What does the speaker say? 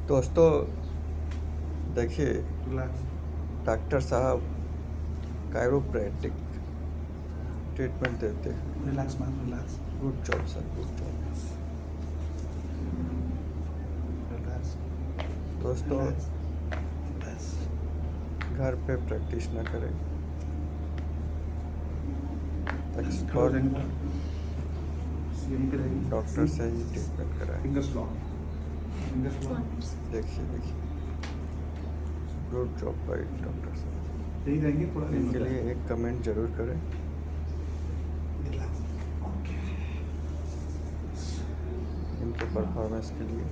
दोस्तों देखिए, relax doctor साहब कायरोप्रैक्टिक ट्रीटमेंट देते हैं। Relax ma'am relax good job sir, good job. Relax दोस्तों बस घर पे प्रैक्टिस ना करें, एक्सपर्ट डॉक्टर से ही ट्रीटमेंट कराएं। फिंगर्स लॉक देखिए गुड जॉब बाय डॉक्टर साहब। यही रहेंगे थोड़ा इनके लिए एक कमेंट जरूर करें। रिलैक्स ओके इनके परफॉर्मेंस के लिए